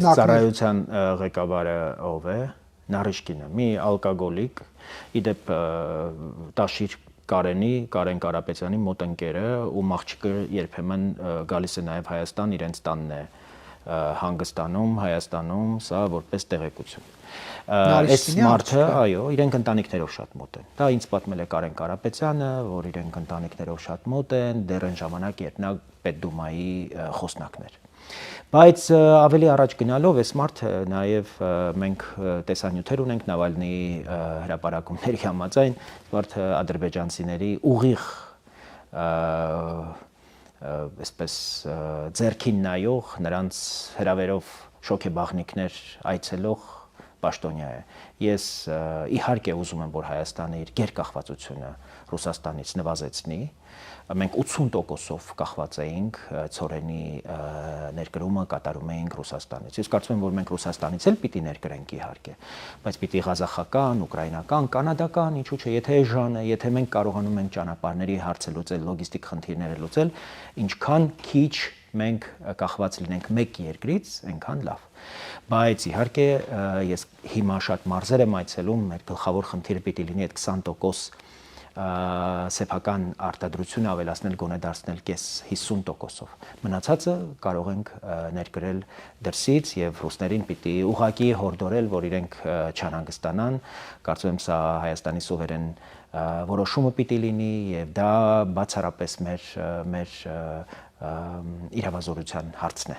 Ծառայության ղեկավարը ով է, Նարիշկինը, մի ալկոգոլիկ, իդեպ Տաշիր Կարեն Կարապետյանի մոտ ընկերը, ում աղջիկը երբեմն գալիս է նաև Հայաստան, իրենց տանն է հանգստանում, Հայաստանում, սա որպես տեղեկություն։ Այս մարդը, այո, իրենք ընտանիքներով շատ մոտ են։ Դա ինձ պատմել է Կարեն Կարապետյանը, որ իրենք ընտանիքներով շատ մոտ են, դեռ այն ժամանակ, երբ նա Պետդումայի խոսնակն էր։ Բայց ավելի առաջ գնալով այս մարդը նաև մենք տեսանյութեր ունենք Նավալնիի հրապարակումների համաձայն, մարդը ադրբեջանցիների ուղիղ այսպես ձեռքին նայող, նրանց հրավերով շոքեբաղնիքներ այցելող պաշտոնյա է։ Ես իհարկե ուզում եմ, որ Հայաստանը իր գերկախվածությունը Ռուսաստանից նվազեցնի։ Մենք 80%-ով կախված էինք ցորենի ներկրումը կատարում էինք Ռուսաստանից։ Ես կարծում եմ, որ մենք Ռուսաստանից էլ պիտի ներկրենք իհարկե, բայց պիտի ղազախական, ուկրաինական, կանադական, ինչու՞ չէ, եթե էժան է, եթե մենք կարողանում ենք ճանապարհների հարցը լուծել, լոգիստիկ խնդիրները լուծել, ինչքան քիչ մենք կախված լինենք մեկ երկրից, այնքան լավ։ Բայց իհարկե ես հիմա շատ մարզեր եմ այցելում, մեր գլխավոր խնդիրը պիտի լինի այդ 20% սեփական արտադրությունը ավելացնել, գոնե դարձնել կես 50%-ով։ Մնացածը կարող ենք ներկրել դրսից եւ ռուսներին պիտի ուղղակի հորդորել, որ իրենք չանհանգստանան։ Կարծում եմ սա Հայաստանի սուվերեն որոշումը պիտի լինի եւ դա բացառապես մեր իրավազորության հարցն է։